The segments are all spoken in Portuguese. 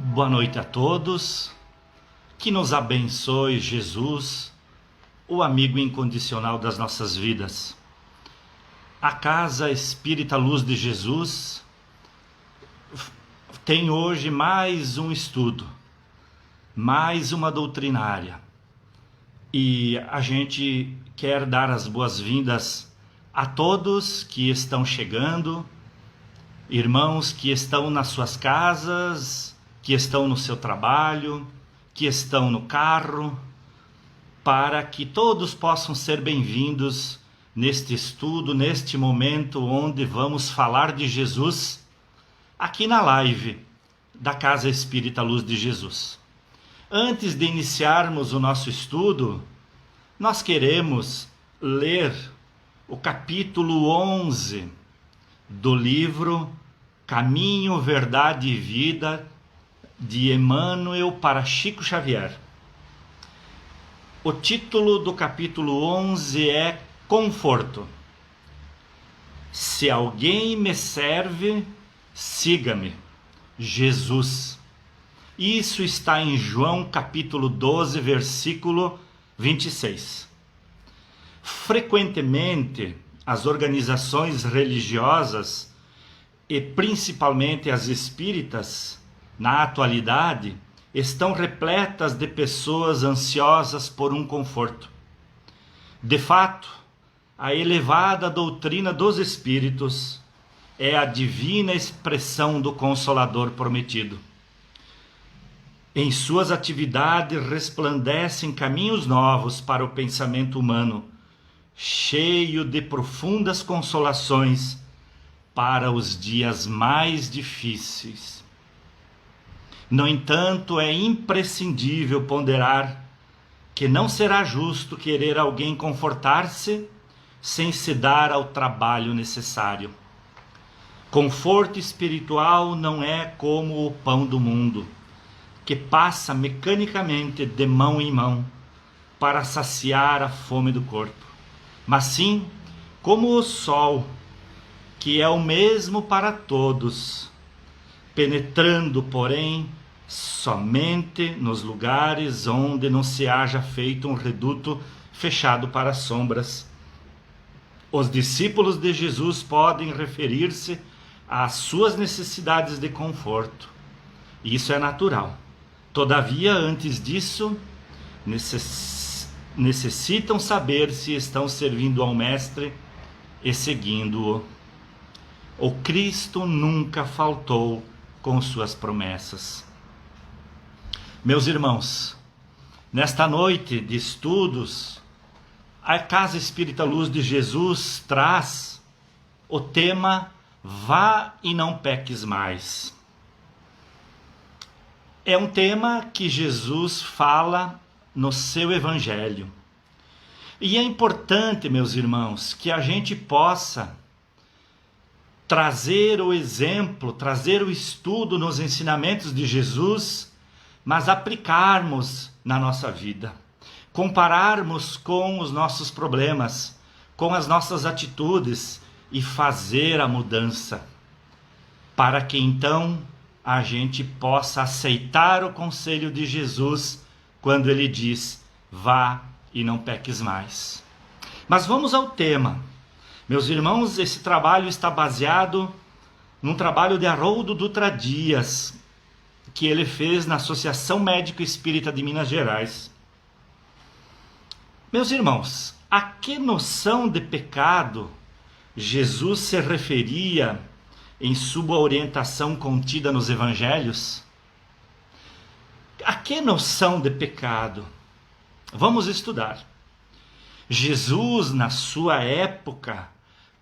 Boa noite a todos, que nos abençoe Jesus, o amigo incondicional das nossas vidas. A Casa Espírita Luz de Jesus tem hoje mais um estudo, mais uma doutrinária. E a gente quer dar as boas-vindas a todos que estão chegando, irmãos que estão nas suas casas, que estão no seu trabalho, que estão no carro, para que todos possam ser bem-vindos neste estudo, neste momento onde vamos falar de Jesus, aqui na live da Casa Espírita Luz de Jesus. Antes de iniciarmos o nosso estudo, nós queremos ler o capítulo 11 do livro Caminho, Verdade e Vida, de Emmanuel para Chico Xavier. O título do capítulo 11 é Conforto. Se alguém me serve, siga-me. Jesus. Isso está em João capítulo 12, versículo 26. Frequentemente, as organizações religiosas, e principalmente as espíritas, na atualidade, estão repletas de pessoas ansiosas por um conforto. De fato, a elevada doutrina dos Espíritos é a divina expressão do Consolador prometido. Em suas atividades resplandecem caminhos novos para o pensamento humano, cheio de profundas consolações para os dias mais difíceis. No entanto, é imprescindível ponderar que não será justo querer alguém confortar-se sem se dar ao trabalho necessário. Conforto espiritual não é como o pão do mundo, que passa mecanicamente de mão em mão para saciar a fome do corpo, mas sim como o sol, que é o mesmo para todos, penetrando, porém, somente nos lugares onde não se haja feito um reduto fechado para as sombras. Os discípulos de Jesus podem referir-se às suas necessidades de conforto. Isso é natural. Todavia, antes disso, necessitam saber se estão servindo ao Mestre e seguindo-o. O Cristo nunca faltou com suas promessas. Meus irmãos, nesta noite de estudos, a Casa Espírita Luz de Jesus traz o tema Vá e não peques mais. É um tema que Jesus fala no seu Evangelho. E é importante, meus irmãos, que a gente possa trazer o exemplo, trazer o estudo nos ensinamentos de Jesus, mas aplicarmos na nossa vida, compararmos com os nossos problemas, com as nossas atitudes e fazer a mudança, para que então a gente possa aceitar o conselho de Jesus quando ele diz: vá e não peques mais. Mas vamos ao tema. Meus irmãos, esse trabalho está baseado num trabalho de Haroldo Dutra Dias, que ele fez na Associação Médico Espírita de Minas Gerais. Meus irmãos, a que noção de pecado Jesus se referia em sua orientação contida nos Evangelhos? A que noção de pecado? Vamos estudar. Jesus, na sua época,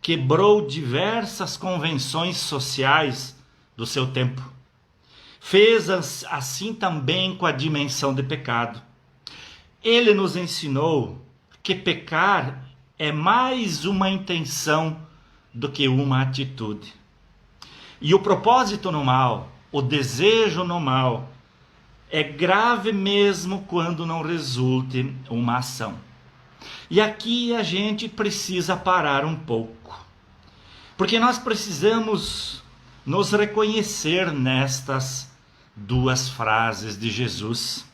quebrou diversas convenções sociais do seu tempo. Fez assim também com a dimensão de pecado. Ele nos ensinou que pecar é mais uma intenção do que uma atitude. E o propósito no mal, o desejo no mal, é grave mesmo quando não resulte uma ação. E aqui a gente precisa parar um pouco, porque nós precisamos nos reconhecer duas frases de Jesus.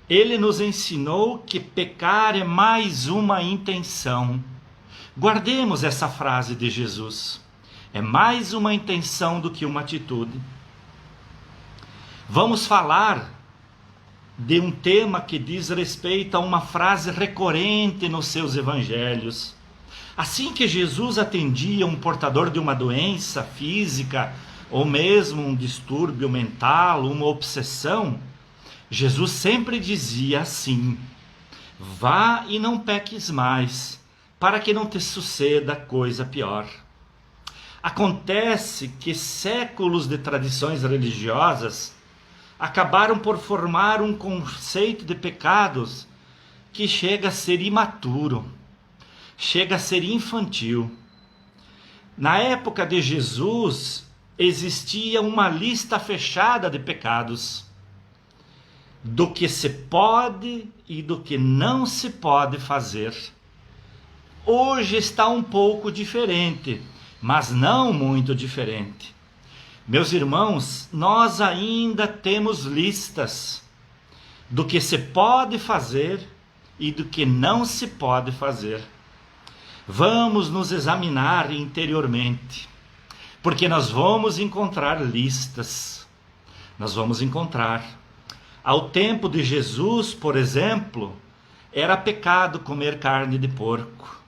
Ele nos ensinou que pecar é mais uma intenção. Guardemos essa frase de Jesus. É mais uma intenção do que uma atitude. Vamos falar de um tema que diz respeito a uma frase recorrente nos seus evangelhos. Assim que Jesus atendia um portador de uma doença física, ou mesmo um distúrbio mental, uma obsessão, Jesus sempre dizia assim: vá e não peques mais, para que não te suceda coisa pior. Acontece que séculos de tradições religiosas acabaram por formar um conceito de pecados que chega a ser imaturo, chega a ser infantil. Na época de Jesus, existia uma lista fechada de pecados, do que se pode e do que não se pode fazer. Hoje está um pouco diferente, mas não muito diferente. Meus irmãos, nós ainda temos listas do que se pode fazer e do que não se pode fazer. Vamos nos examinar interiormente, porque nós vamos encontrar listas. Nós vamos encontrar. Ao tempo de Jesus, por exemplo, era pecado comer carne de porco.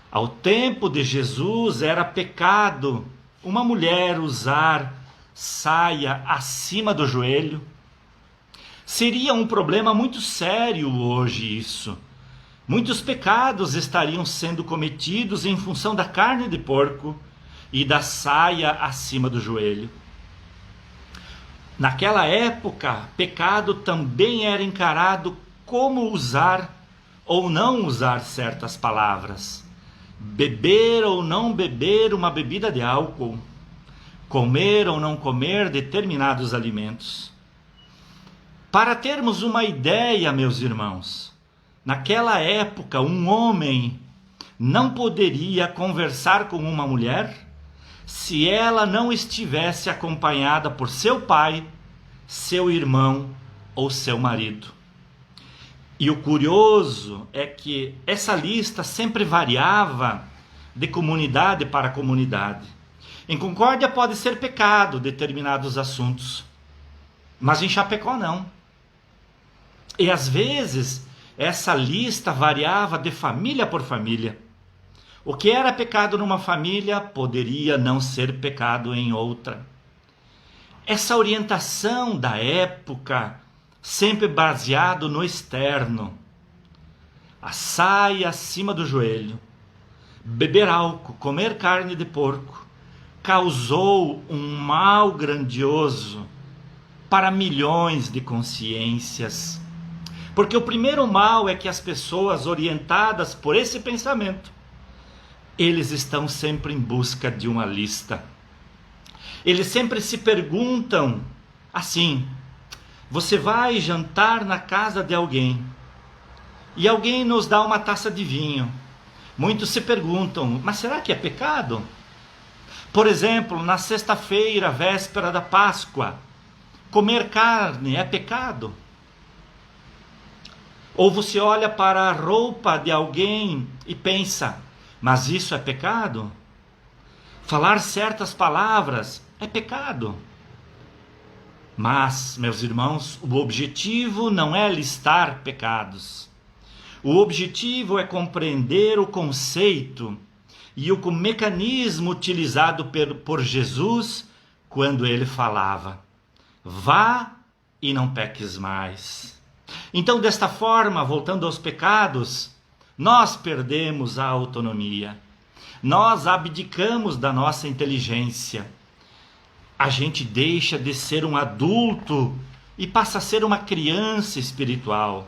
Ao tempo de Jesus era pecado uma mulher usar saia acima do joelho. Seria um problema muito sério hoje isso. Muitos pecados estariam sendo cometidos em função da carne de porco e da saia acima do joelho. Naquela época, pecado também era encarado como usar ou não usar certas palavras. Beber ou não beber uma bebida de álcool, comer ou não comer determinados alimentos. Para termos uma ideia, meus irmãos, naquela época um homem não poderia conversar com uma mulher se ela não estivesse acompanhada por seu pai, seu irmão ou seu marido. E o curioso é que essa lista sempre variava de comunidade para comunidade. Em Concórdia pode ser pecado determinados assuntos, mas em Chapecó não. E às vezes essa lista variava de família por família. O que era pecado numa família poderia não ser pecado em outra. Essa orientação da época, sempre baseado no externo, a saia acima do joelho, beber álcool, comer carne de porco, causou um mal grandioso para milhões de consciências. Porque o primeiro mal é que as pessoas orientadas por esse pensamento, eles estão sempre em busca de uma lista. Eles sempre se perguntam assim: você vai jantar na casa de alguém e alguém nos dá uma taça de vinho. Muitos se perguntam: mas será que é pecado? Por exemplo, na sexta-feira, véspera da Páscoa, comer carne é pecado? Ou você olha para a roupa de alguém e pensa: mas isso é pecado? Falar certas palavras é pecado? Mas, meus irmãos, o objetivo não é listar pecados. O objetivo é compreender o conceito e o mecanismo utilizado por Jesus quando ele falava: vá e não peques mais. Então, desta forma, voltando aos pecados, nós perdemos a autonomia. Nós abdicamos da nossa inteligência. A gente deixa de ser um adulto e passa a ser uma criança espiritual.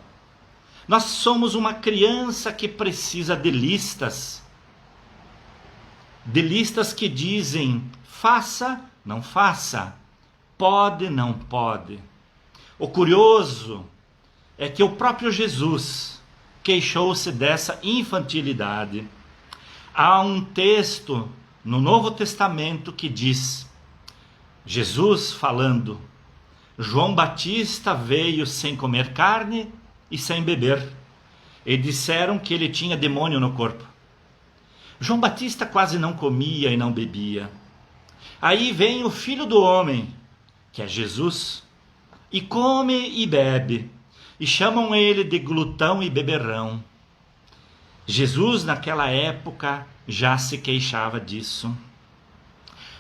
Nós somos uma criança que precisa de listas. De listas que dizem: faça, não faça, pode, não pode. O curioso é que o próprio Jesus queixou-se dessa infantilidade. Há um texto no Novo Testamento que diz: Jesus falando: João Batista veio sem comer carne e sem beber, e disseram que ele tinha demônio no corpo. João Batista quase não comia e não bebia. Aí vem o Filho do Homem, que é Jesus, e come e bebe, e chamam ele de glutão e beberrão. Jesus, naquela época, já se queixava disso.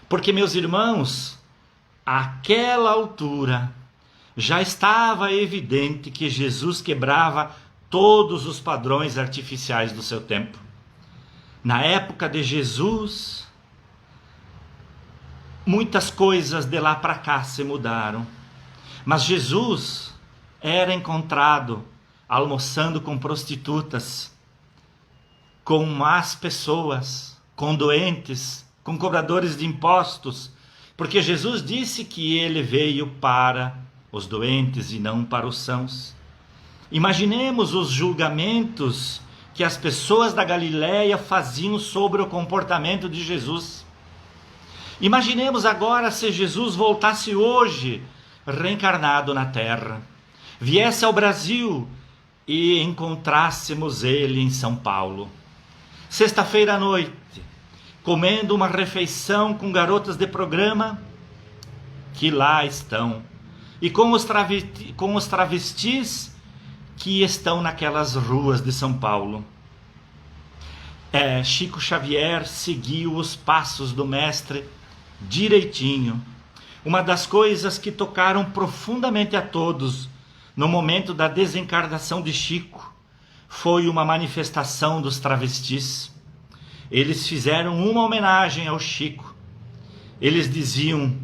Porque, meus irmãos, àquela altura, já estava evidente que Jesus quebrava todos os padrões artificiais do seu tempo. Na época de Jesus, muitas coisas de lá para cá se mudaram. Mas Jesus era encontrado almoçando com prostitutas, com más pessoas, com doentes, com cobradores de impostos, porque Jesus disse que ele veio para os doentes e não para os sãos. Imaginemos os julgamentos que as pessoas da Galileia faziam sobre o comportamento de Jesus. Imaginemos agora se Jesus voltasse hoje, reencarnado na terra, viesse ao Brasil e encontrássemos ele em São Paulo. Sexta-feira à noite, comendo uma refeição com garotas de programa que lá estão, e com os travestis que estão naquelas ruas de São Paulo. Chico Xavier seguiu os passos do mestre direitinho. Uma das coisas que tocaram profundamente a todos no momento da desencarnação de Chico foi uma manifestação dos travestis. Eles fizeram uma homenagem ao Chico. Eles diziam: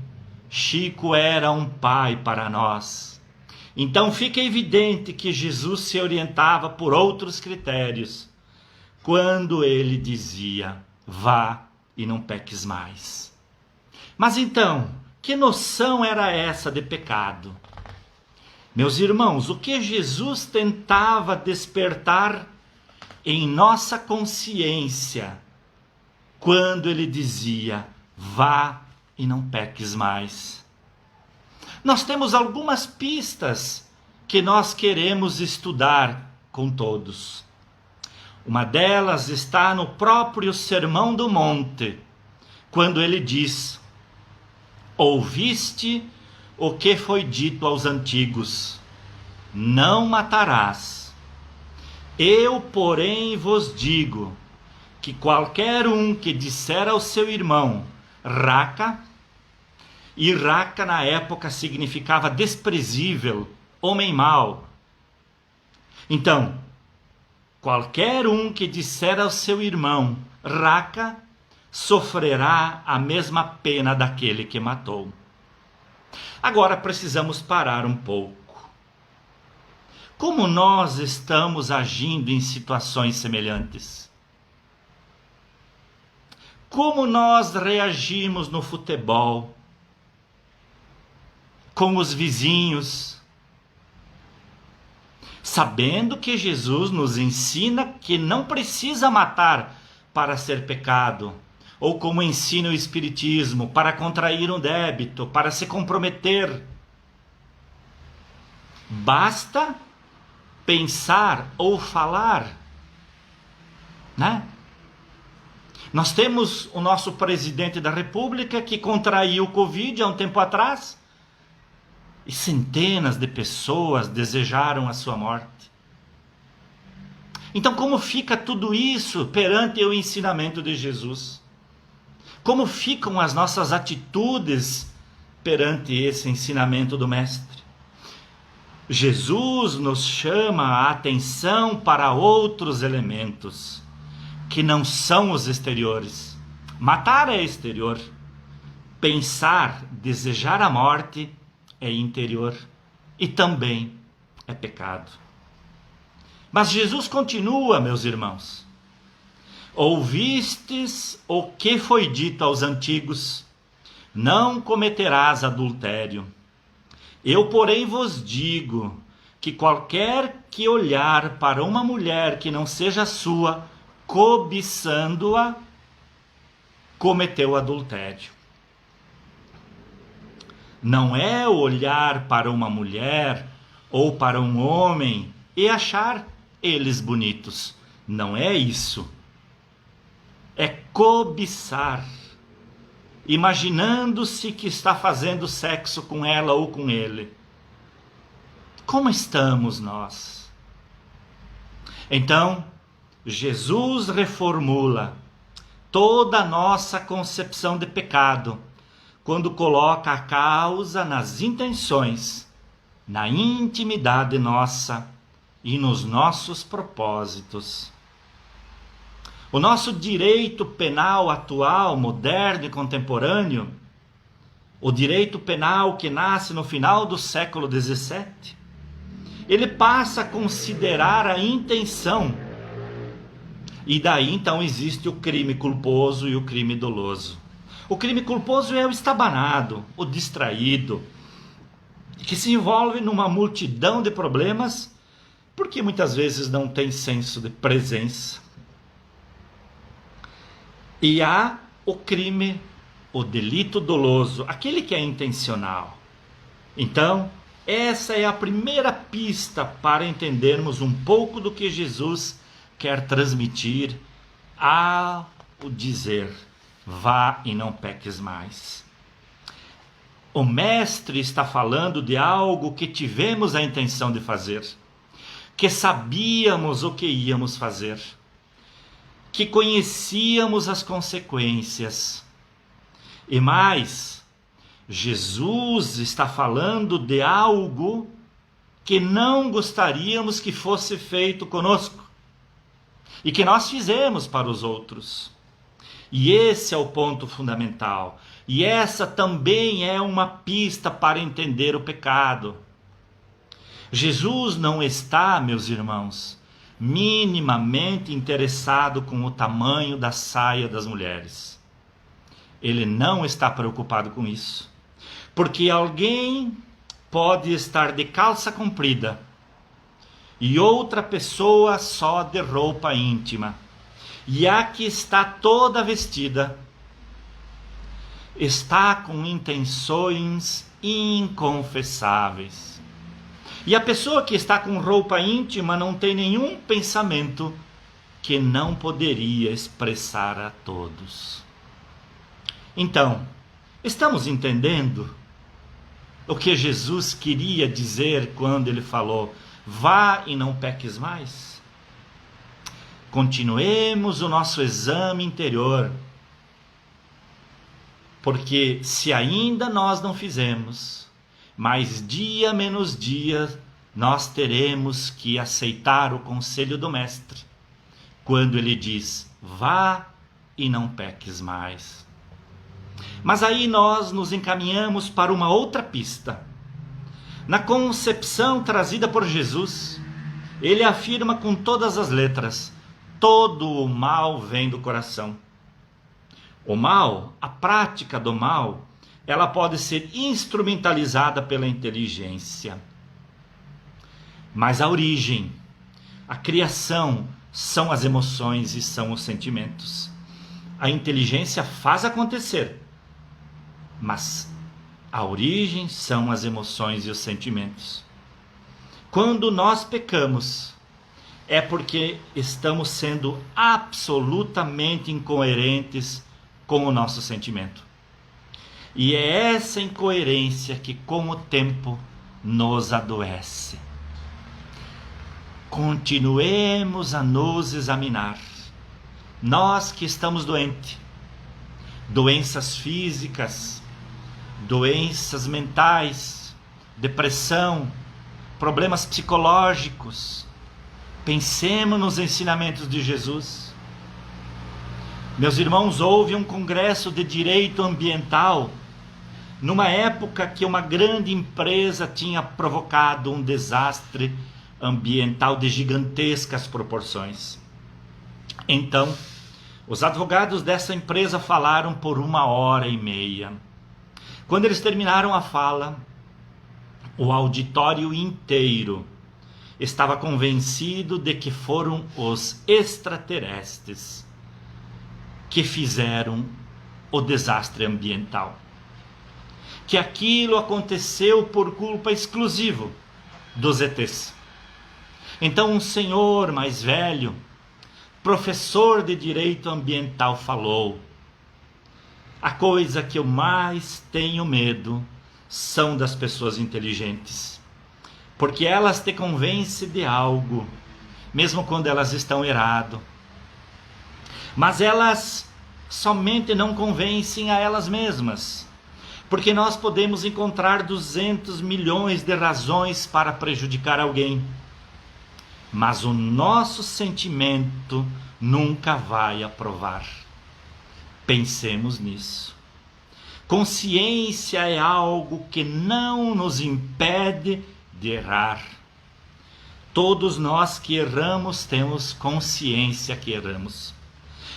Chico era um pai para nós. Então fica evidente que Jesus se orientava por outros critérios quando ele dizia: vá e não peques mais. Mas então, que noção era essa de pecado? Meus irmãos, o que Jesus tentava despertar em nossa consciência quando ele dizia: vá e não peques mais? Nós temos algumas pistas que nós queremos estudar com todos. Uma delas está no próprio Sermão do Monte, quando ele diz: ouviste o que foi dito aos antigos: não matarás. Eu, porém, vos digo que qualquer um que disser ao seu irmão raca, e raca na época significava desprezível, homem mau. Então, qualquer um que disser ao seu irmão raca, sofrerá a mesma pena daquele que matou. Agora precisamos parar um pouco. Como nós estamos agindo em situações semelhantes? Como nós reagimos no futebol, com os vizinhos, sabendo que Jesus nos ensina que não precisa matar para ser pecado, ou como ensina o Espiritismo, para contrair um débito, para se comprometer. Basta pensar ou falar, né? Nós temos o nosso presidente da República que contraiu o Covid há um tempo atrás, e centenas de pessoas desejaram a sua morte. Então, como fica tudo isso perante o ensinamento de Jesus? Como ficam as nossas atitudes perante esse ensinamento do Mestre? Jesus nos chama a atenção para outros elementos, que não são os exteriores. Matar é exterior. Pensar, desejar a morte é interior e também é pecado. Mas Jesus continua, meus irmãos. Ouvistes o que foi dito aos antigos: não cometerás adultério. Eu, porém, vos digo que qualquer que olhar para uma mulher que não seja sua, cobiçando-a, cometeu adultério. Não é olhar para uma mulher ou para um homem e achar eles bonitos. Não é isso. É cobiçar, imaginando-se que está fazendo sexo com ela ou com ele. Como estamos nós? Então, Jesus reformula toda a nossa concepção de pecado quando coloca a causa nas intenções, na intimidade nossa e nos nossos propósitos. O nosso direito penal atual, moderno e contemporâneo, o direito penal que nasce no final do século XVII, ele passa a considerar a intenção. E daí então existe o crime culposo e o crime doloso. O crime culposo é o estabanado, o distraído, que se envolve numa multidão de problemas, porque muitas vezes não tem senso de presença. E há o crime, o delito doloso, aquele que é intencional. Então, essa é a primeira pista para entendermos um pouco do que Jesus quer transmitir ao dizer: vá e não peques mais. O mestre está falando de algo que tivemos a intenção de fazer, que sabíamos o que íamos fazer, que conhecíamos as consequências. E mais, Jesus está falando de algo que não gostaríamos que fosse feito conosco e que nós fizemos para os outros. E esse é o ponto fundamental. E essa também é uma pista para entender o pecado. Jesus não está, meus irmãos, minimamente interessado com o tamanho da saia das mulheres. Ele não está preocupado com isso. Porque alguém pode estar de calça comprida e outra pessoa só de roupa íntima. E a que está toda vestida está com intenções inconfessáveis. E a pessoa que está com roupa íntima não tem nenhum pensamento que não poderia expressar a todos. Então, estamos entendendo o que Jesus queria dizer quando ele falou: vá e não peques mais? Continuemos o nosso exame interior, porque se ainda nós não fizemos, mas dia menos dia nós teremos que aceitar o conselho do mestre, quando ele diz: vá e não peques mais. Mas aí nós nos encaminhamos para uma outra pista. Na concepção trazida por Jesus, ele afirma com todas as letras: todo o mal vem do coração. O mal, a prática do mal, ela pode ser instrumentalizada pela inteligência. Mas a origem, a criação, são as emoções e são os sentimentos. A inteligência faz acontecer, mas a origem são as emoções e os sentimentos. Quando nós pecamos, é porque estamos sendo absolutamente incoerentes com o nosso sentimento. E é essa incoerência que com o tempo nos adoece. Continuemos a nos examinar. Nós que estamos doentes, doenças físicas, doenças mentais, depressão, problemas psicológicos, pensemos nos ensinamentos de Jesus. Meus irmãos, houve um congresso de direito ambiental numa época que uma grande empresa tinha provocado um desastre ambiental de gigantescas proporções. Então, os advogados dessa empresa falaram por 1h30. Quando eles terminaram a fala, o auditório inteiro estava convencido de que foram os extraterrestres que fizeram o desastre ambiental. que aquilo aconteceu por culpa exclusiva dos ETs. Então um senhor mais velho, professor de direito ambiental, falou: a coisa que eu mais tenho medo são das pessoas inteligentes, porque elas te convencem de algo, mesmo quando elas estão errado, mas elas somente não convencem a elas mesmas, porque nós podemos encontrar 200 milhões de razões para prejudicar alguém, mas o nosso sentimento nunca vai aprovar. Pensemos nisso. Consciência é algo que não nos impede de errar. Todos nós que erramos temos consciência que erramos.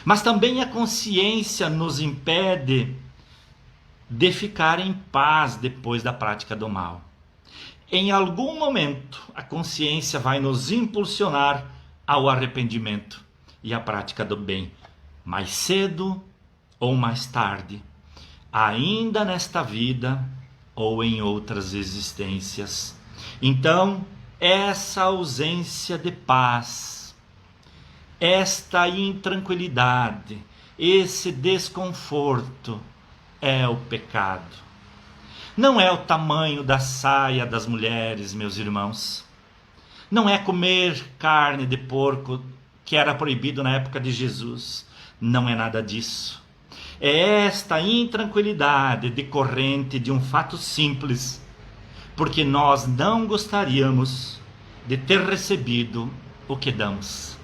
Mas também a consciência nos impede de ficar em paz depois da prática do mal. Em algum momento, a consciência vai nos impulsionar ao arrependimento e à prática do bem, mais cedo ou mais tarde, ainda nesta vida ou em outras existências. Então, essa ausência de paz, esta intranquilidade, esse desconforto é o pecado. Não é o tamanho da saia das mulheres, meus irmãos. Não é comer carne de porco, que era proibido na época de Jesus. Não é nada disso. É esta intranquilidade decorrente de um fato simples, porque nós não gostaríamos de ter recebido o que damos.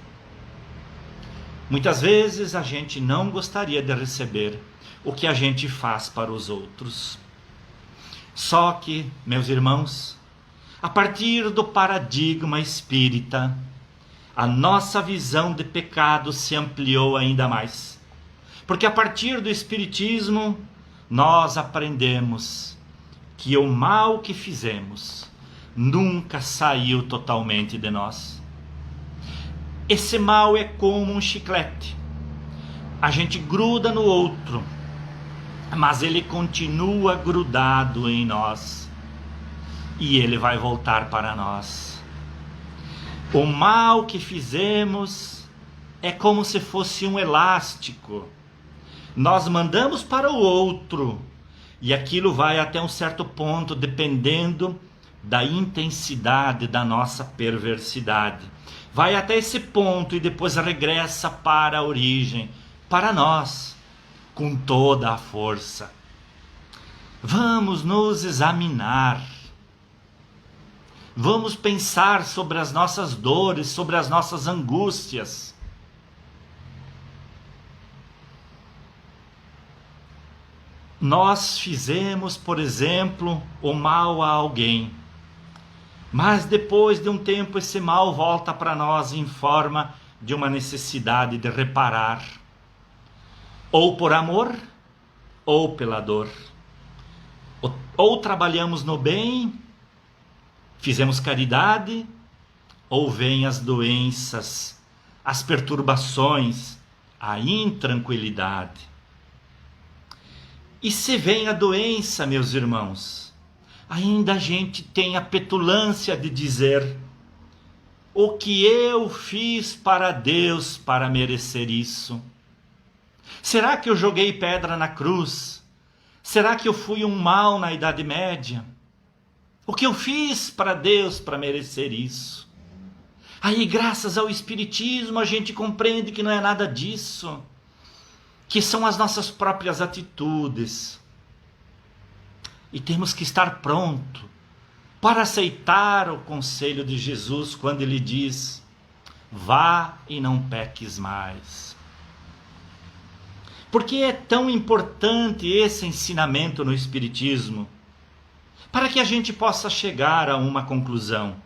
Muitas vezes a gente não gostaria de receber o que a gente faz para os outros. Só que, meus irmãos, a partir do paradigma espírita, a nossa visão de pecado se ampliou ainda mais. Porque a partir do Espiritismo, nós aprendemos que o mal que fizemos nunca saiu totalmente de nós. Esse mal é como um chiclete. A gente gruda no outro, mas ele continua grudado em nós. E ele vai voltar para nós. O mal que fizemos é como se fosse um elástico. Nós mandamos para o outro, e aquilo vai até um certo ponto, dependendo da intensidade da nossa perversidade. Vai até esse ponto e depois regressa para a origem, para nós, com toda a força. Vamos nos examinar. Vamos pensar sobre as nossas dores, sobre as nossas angústias. Nós fizemos, por exemplo, o mal a alguém, mas depois de um tempo esse mal volta para nós em forma de uma necessidade de reparar, ou por amor, ou pela dor. Ou trabalhamos no bem, fizemos caridade, ou vêm as doenças, as perturbações, a intranquilidade. E se vem a doença, meus irmãos, ainda a gente tem a petulância de dizer: o que eu fiz para Deus para merecer isso? Será que eu joguei pedra na cruz? Será que eu fui um mal na Idade Média? O que eu fiz para Deus para merecer isso? Aí, graças ao Espiritismo, a gente compreende que não é nada disso, que são as nossas próprias atitudes. E temos que estar pronto para aceitar o conselho de Jesus quando ele diz: vá e não peques mais. Por que é tão importante esse ensinamento no Espiritismo? Para que a gente possa chegar a uma conclusão.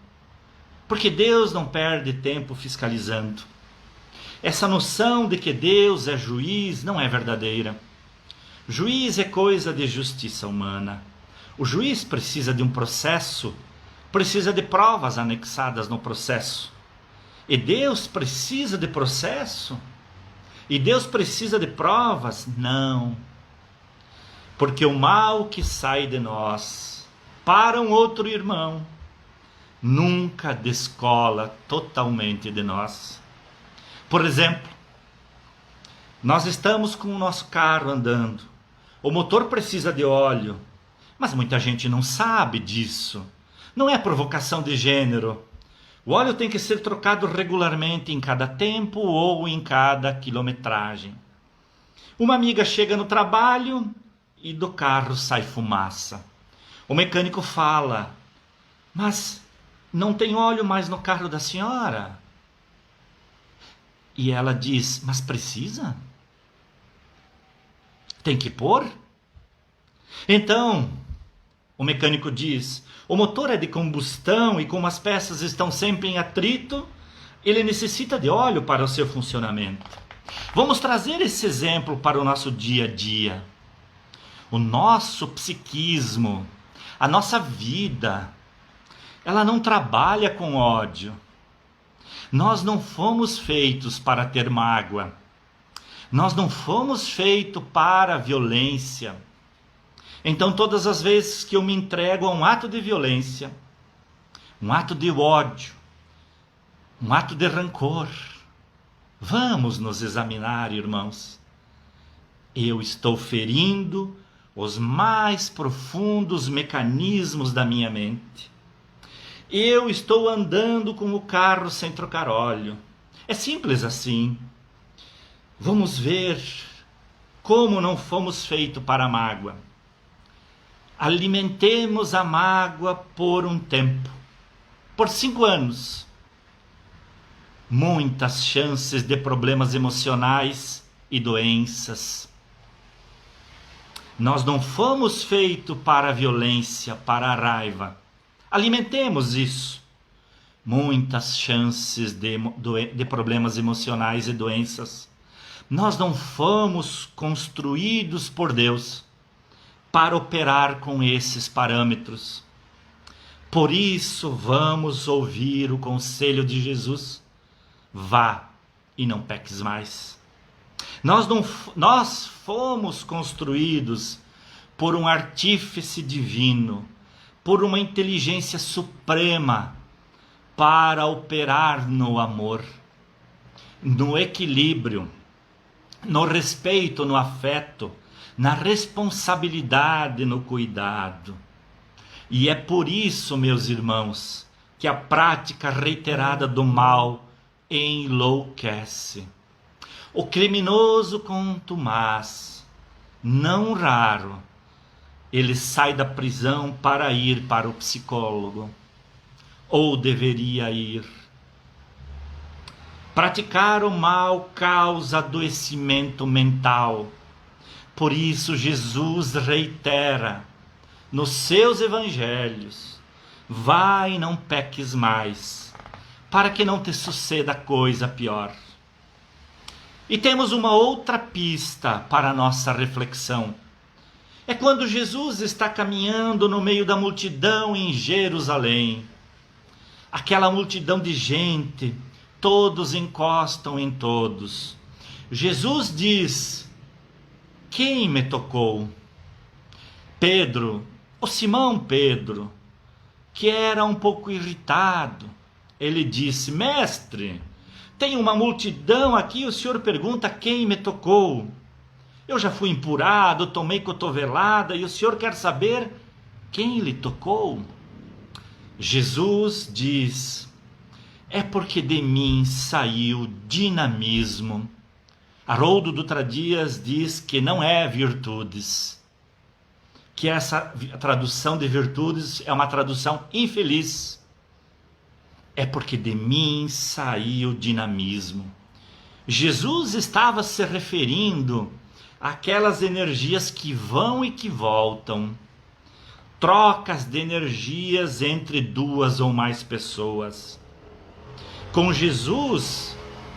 Porque Deus não perde tempo fiscalizando. Essa noção de que Deus é juiz não é verdadeira. Juiz é coisa de justiça humana. O juiz precisa de um processo, precisa de provas anexadas no processo. E Deus precisa de processo? E Deus precisa de provas? Não. porque o mal que sai de nós para um outro irmão nunca descola totalmente de nós. Por exemplo, nós estamos com o nosso carro andando, o motor precisa de óleo, mas muita gente não sabe disso. Não é provocação de gênero. O óleo tem que ser trocado regularmente em cada tempo ou em cada quilometragem. Uma amiga chega no trabalho e do carro sai fumaça. O mecânico fala: mas não tem óleo mais no carro da senhora? E ela diz: mas precisa? Tem que pôr? Então, o mecânico diz: o motor é de combustão e como as peças estão sempre em atrito, ele necessita de óleo para o seu funcionamento. Vamos trazer esse exemplo para o nosso dia a dia. O nosso psiquismo, a nossa vida, ela não trabalha com ódio. Nós não fomos feitos para ter mágoa. Nós não fomos feitos para a violência. Então, todas as vezes que eu me entrego a um ato de violência, um ato de ódio, um ato de rancor, vamos nos examinar, irmãos. Eu estou ferindo os mais profundos mecanismos da minha mente. Eu estou andando com o carro sem trocar óleo. É simples assim. Vamos ver como não fomos feitos para a mágoa. Alimentemos a mágoa por um tempo, por 5 anos. Muitas chances de problemas emocionais e doenças. Nós não fomos feitos para a violência, para a raiva. Alimentemos isso. Muitas chances de problemas emocionais e doenças. Nós não fomos construídos por Deus para operar com esses parâmetros. Por isso, vamos ouvir o conselho de Jesus: vá e não peques mais. Nós fomos construídos por um artífice divino, por uma inteligência suprema, para operar no amor, no equilíbrio, no respeito, no afeto, na responsabilidade, no cuidado. E é por isso, meus irmãos, que a prática reiterada do mal enlouquece. O criminoso contumaz, não raro, ele sai da prisão para ir para o psicólogo, ou deveria ir. Praticar o mal causa adoecimento mental. Por isso Jesus reitera nos seus evangelhos: vai e não peques mais, para que não te suceda coisa pior. E temos uma outra pista para a nossa reflexão. É quando Jesus está caminhando no meio da multidão em Jerusalém. Aquela multidão de gente, todos encostam em todos. Jesus diz: quem me tocou? Pedro, o Simão Pedro, que era um pouco irritado, ele disse: mestre, tem uma multidão aqui, o senhor pergunta quem me tocou? Eu já fui empurrado, tomei cotovelada e o senhor quer saber quem lhe tocou? Jesus diz: é porque de mim saiu dinamismo. Haroldo Dutra Dias diz que não é virtudes, que essa tradução de virtudes é uma tradução infeliz. É porque de mim saiu dinamismo. Jesus estava se referindo àquelas energias que vão e que voltam, trocas de energias entre 2 ou mais pessoas. Com Jesus,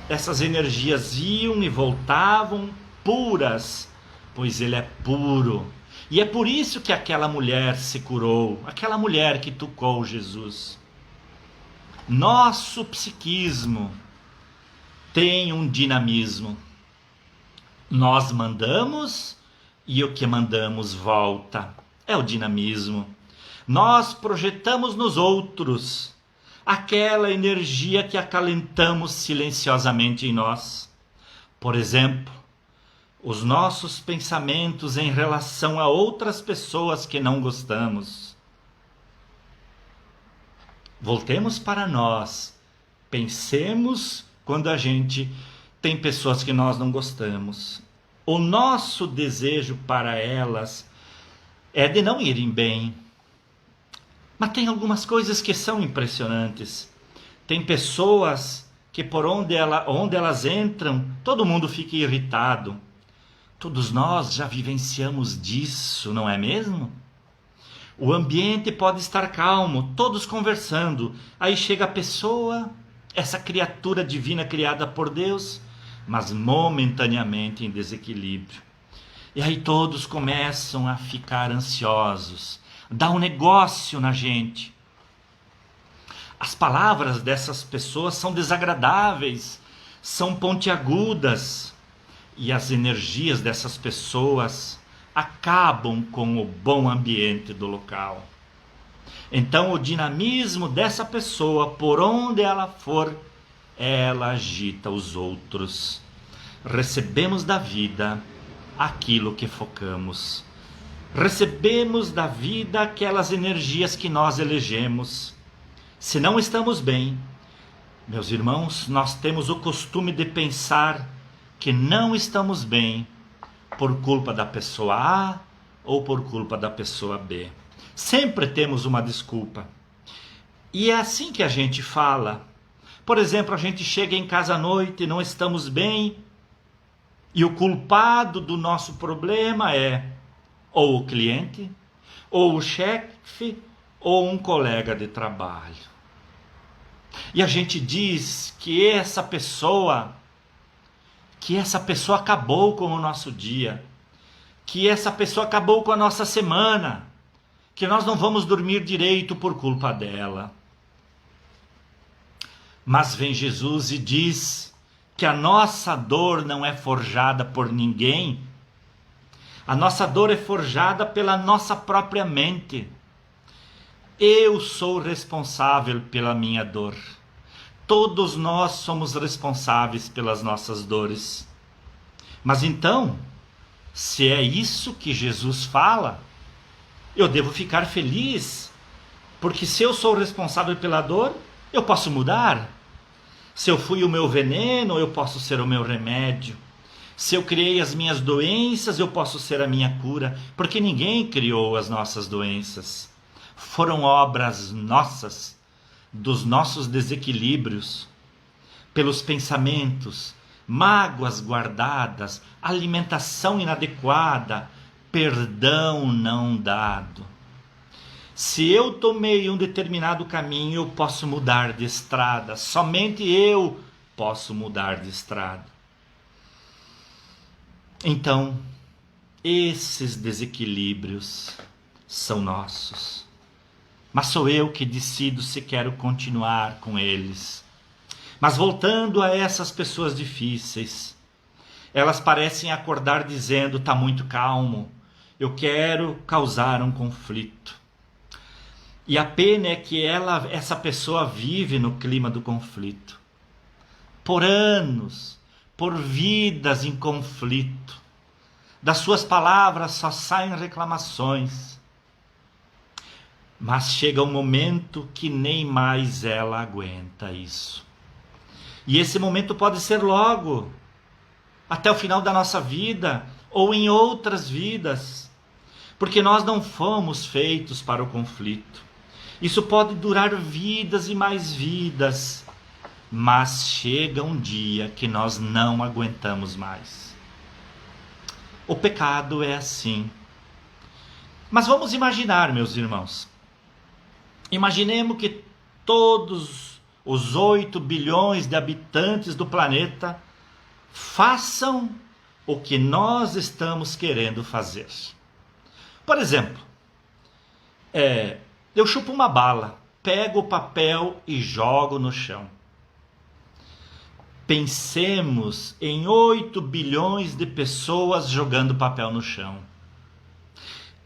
essas energias iam e voltavam puras, pois ele é puro. E é por isso que aquela mulher se curou, aquela mulher que tocou Jesus. Nosso psiquismo tem um dinamismo. Nós mandamos e o que mandamos volta. É o dinamismo. Nós projetamos nos outros aquela energia que acalentamos silenciosamente em nós. Por exemplo, os nossos pensamentos em relação a outras pessoas que não gostamos. Voltemos para nós. Pensemos quando a gente tem pessoas que nós não gostamos. O nosso desejo para elas é de não irem bem. Mas tem algumas coisas que são impressionantes. Tem pessoas que por onde elas entram, todo mundo fica irritado. Todos nós já vivenciamos disso, não é mesmo? O ambiente pode estar calmo, todos conversando. Aí chega a pessoa, essa criatura divina criada por Deus, mas momentaneamente em desequilíbrio. E aí todos começam a ficar ansiosos. Dá um negócio na gente. As palavras dessas pessoas são desagradáveis, são pontiagudas. E as energias dessas pessoas acabam com o bom ambiente do local. Então o dinamismo dessa pessoa, por onde ela for, ela agita os outros. Recebemos da vida aquilo que focamos. Recebemos da vida aquelas energias que nós elegemos. Se não estamos bem, meus irmãos, nós temos o costume de pensar que não estamos bem por culpa da pessoa A ou por culpa da pessoa B. Sempre temos uma desculpa. E é assim que a gente fala. Por exemplo, a gente chega em casa à noite e não estamos bem, e o culpado do nosso problema é ou o cliente, ou o chefe, ou um colega de trabalho. E a gente diz que essa pessoa acabou com o nosso dia, que essa pessoa acabou com a nossa semana, que nós não vamos dormir direito por culpa dela. Mas vem Jesus e diz que a nossa dor não é forjada por ninguém. A nossa dor é forjada pela nossa própria mente. Eu sou responsável pela minha dor. Todos nós somos responsáveis pelas nossas dores. Mas então, se é isso que Jesus fala, eu devo ficar feliz, porque se eu sou responsável pela dor, eu posso mudar. Se eu fui o meu veneno, eu posso ser o meu remédio. Se eu criei as minhas doenças, eu posso ser a minha cura, porque ninguém criou as nossas doenças. Foram obras nossas, dos nossos desequilíbrios, pelos pensamentos, mágoas guardadas, alimentação inadequada, perdão não dado. Se eu tomei um determinado caminho, eu posso mudar de estrada. Somente eu posso mudar de estrada. Então, esses desequilíbrios são nossos. Mas sou eu que decido se quero continuar com eles. Mas voltando a essas pessoas difíceis, elas parecem acordar dizendo: está muito calmo, eu quero causar um conflito. E a pena é que essa pessoa vive no clima do conflito. Por anos, por vidas em conflito. Das suas palavras só saem reclamações. Mas chega um momento que nem mais ela aguenta isso. E esse momento pode ser logo, até o final da nossa vida, ou em outras vidas. Porque nós não fomos feitos para o conflito. Isso pode durar vidas e mais vidas. Mas chega um dia que nós não aguentamos mais. O pecado é assim. Mas vamos imaginar, meus irmãos. Imaginemos que todos os 8 bilhões de habitantes do planeta façam o que nós estamos querendo fazer. Por exemplo, eu chupo uma bala, pego o papel e jogo no chão. Pensemos em 8 bilhões de pessoas jogando papel no chão.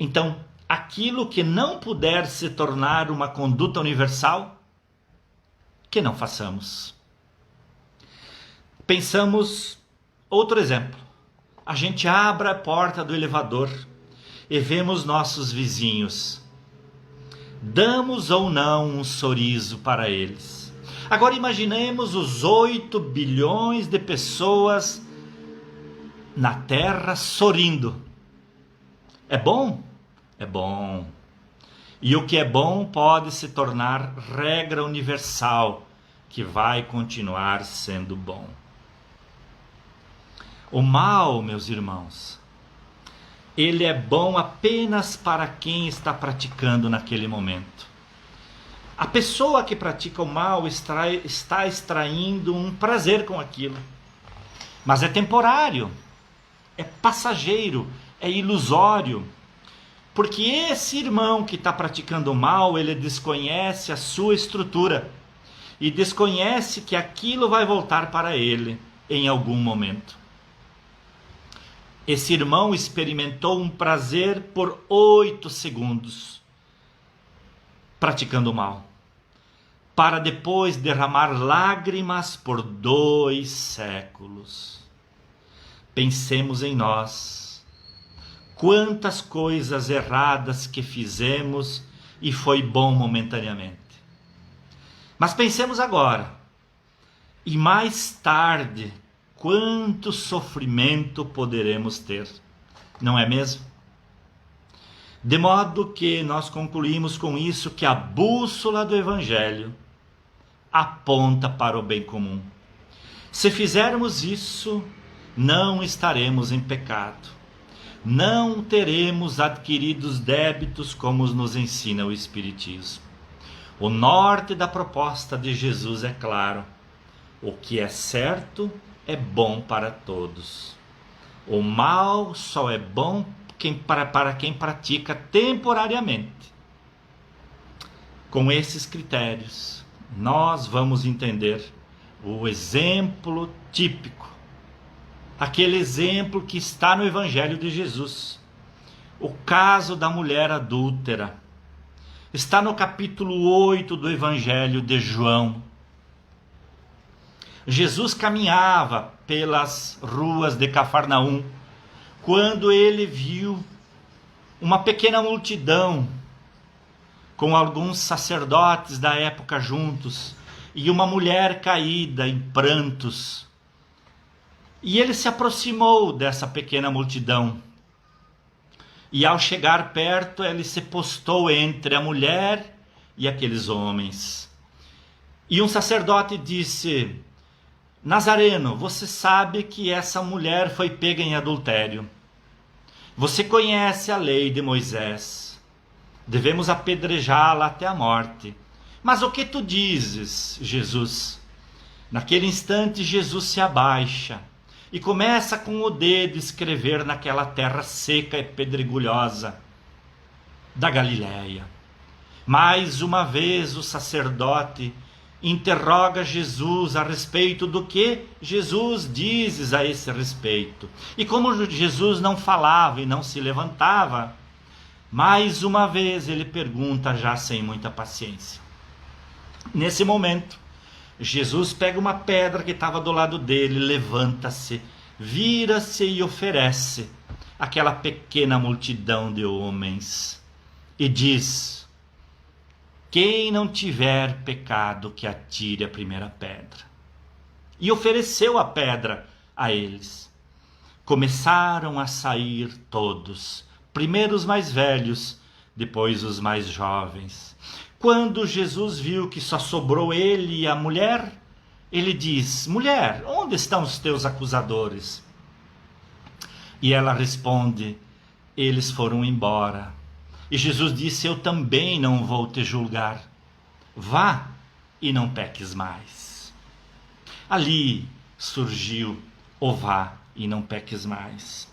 Então, aquilo que não puder se tornar uma conduta universal, que não façamos. Pensamos outro exemplo. A gente abre a porta do elevador e vemos nossos vizinhos. Damos ou não um sorriso para eles. Agora imaginemos os 8 bilhões de pessoas na Terra sorrindo. É bom? É bom. E o que é bom pode se tornar regra universal, que vai continuar sendo bom. O mal, meus irmãos, ele é bom apenas para quem está praticando naquele momento. A pessoa que pratica o mal está extraindo um prazer com aquilo. Mas é temporário, é passageiro, é ilusório. Porque esse irmão que está praticando o mal, ele desconhece a sua estrutura. E desconhece que aquilo vai voltar para ele em algum momento. Esse irmão experimentou um prazer por 8 segundos, praticando o mal, para depois derramar lágrimas por 2 séculos. Pensemos em nós, quantas coisas erradas que fizemos e foi bom momentaneamente. Mas pensemos agora, e mais tarde, quanto sofrimento poderemos ter, não é mesmo? De modo que nós concluímos com isso que a bússola do Evangelho aponta para o bem comum. Se fizermos isso, não estaremos em pecado. Não teremos adquirido os débitos como nos ensina o Espiritismo. O norte da proposta de Jesus é claro. O que é certo é bom para todos. O mal só é bom para quem pratica temporariamente. Com esses critérios, nós vamos entender o exemplo típico, aquele exemplo que está no Evangelho de Jesus. O caso da mulher adúltera está no capítulo 8 do Evangelho de João. Jesus caminhava pelas ruas de Cafarnaum, quando ele viu uma pequena multidão, com alguns sacerdotes da época juntos, e uma mulher caída em prantos. E ele se aproximou dessa pequena multidão. E ao chegar perto, ele se postou entre a mulher e aqueles homens. E um sacerdote disse: Nazareno, você sabe que essa mulher foi pega em adultério. Você conhece a lei de Moisés. Devemos apedrejá-la até a morte. Mas o que tu dizes, Jesus? Naquele instante, Jesus se abaixa e começa com o dedo escrever naquela terra seca e pedregulhosa da Galileia. Mais uma vez o sacerdote interroga Jesus a respeito do que Jesus dizes a esse respeito. E como Jesus não falava e não se levantava, mais uma vez ele pergunta já sem muita paciência. Nesse momento, Jesus pega uma pedra que estava do lado dele, levanta-se, vira-se e oferece àquela pequena multidão de homens e diz: quem não tiver pecado, que atire a primeira pedra. E ofereceu a pedra a eles. Começaram a sair todos, primeiro os mais velhos, depois os mais jovens. Quando Jesus viu que só sobrou ele e a mulher, ele diz: mulher, onde estão os teus acusadores? E ela responde: eles foram embora. E Jesus disse: eu também não vou te julgar. Vá e não peques mais. Ali surgiu o vá e não peques mais.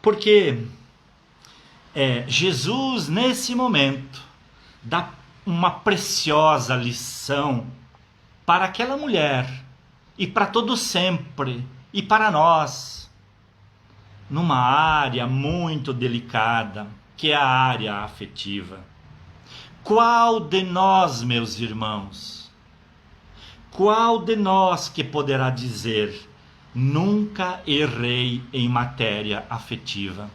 Porque Jesus, nesse momento, dá uma preciosa lição para aquela mulher e para todo sempre e para nós, numa área muito delicada. que é a área afetiva. Qual de nós, meus irmãos, qual de nós que poderá dizer: nunca errei em matéria afetiva?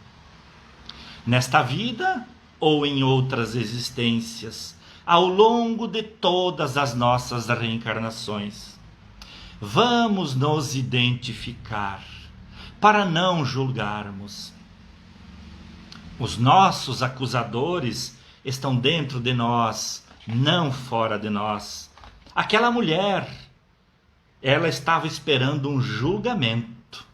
Nesta vida ou em outras existências, ao longo de todas as nossas reencarnações. Vamos nos identificar para não julgarmos. Os nossos acusadores estão dentro de nós, não fora de nós. Aquela mulher, ela estava esperando um julgamento,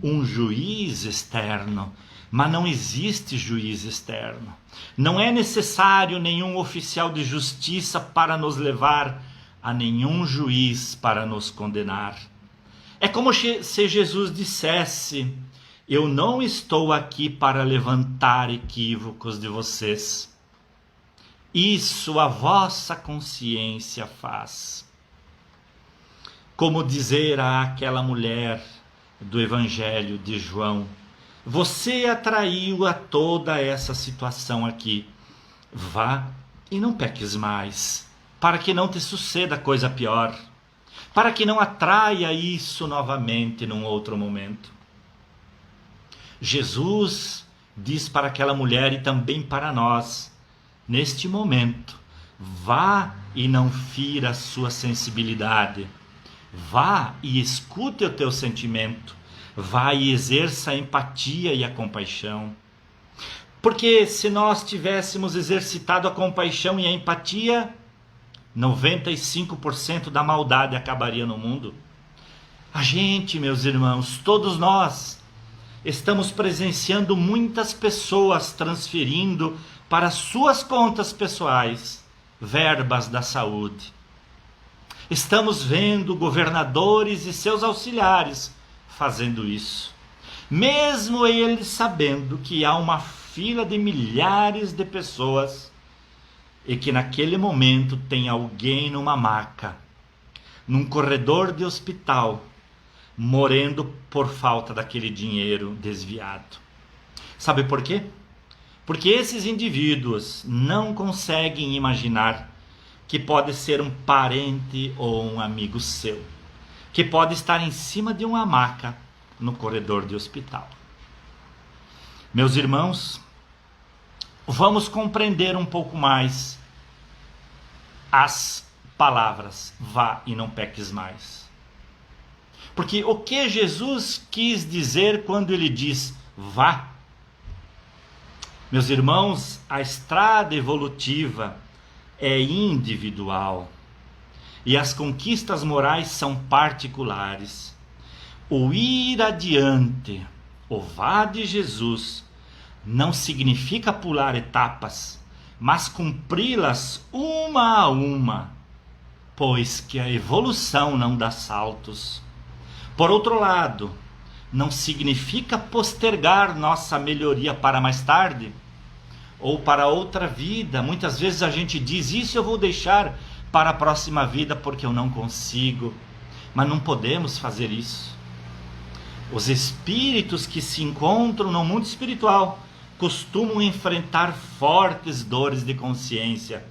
um juiz externo, mas não existe juiz externo. Não é necessário nenhum oficial de justiça para nos levar a nenhum juiz para nos condenar. É como se Jesus dissesse: eu não estou aqui para levantar equívocos de vocês. Isso a vossa consciência faz. Como dizer àquela mulher do Evangelho de João: você atraiu a toda essa situação aqui. Vá e não peques mais, para que não te suceda coisa pior, para que não atraia isso novamente num outro momento. Jesus diz para aquela mulher e também para nós, neste momento: vá e não fira a sua sensibilidade. Vá e escute o teu sentimento. Vá e exerça a empatia e a compaixão. Porque se nós tivéssemos exercitado a compaixão e a empatia, 95% da maldade acabaria no mundo. A gente, meus irmãos, todos nós, estamos presenciando muitas pessoas transferindo para suas contas pessoais verbas da saúde. Estamos vendo governadores e seus auxiliares fazendo isso, mesmo eles sabendo que há uma fila de milhares de pessoas e que naquele momento tem alguém numa maca, num corredor de hospital, morrendo por falta daquele dinheiro desviado. Sabe por quê? Porque esses indivíduos não conseguem imaginar que pode ser um parente ou um amigo seu, que pode estar em cima de uma maca no corredor de hospital. Meus irmãos, vamos compreender um pouco mais as palavras vá e não peques mais. Porque o que Jesus quis dizer quando ele diz vá? Meus irmãos, a estrada evolutiva é individual e as conquistas morais são particulares. O ir adiante, o vá de Jesus, não significa pular etapas, mas cumpri-las uma a uma, pois que a evolução não dá saltos. Por outro lado, não significa postergar nossa melhoria para mais tarde, ou para outra vida. Muitas vezes a gente diz: isso eu vou deixar para a próxima vida porque eu não consigo. Mas não podemos fazer isso. Os espíritos que se encontram no mundo espiritual costumam enfrentar fortes dores de consciência,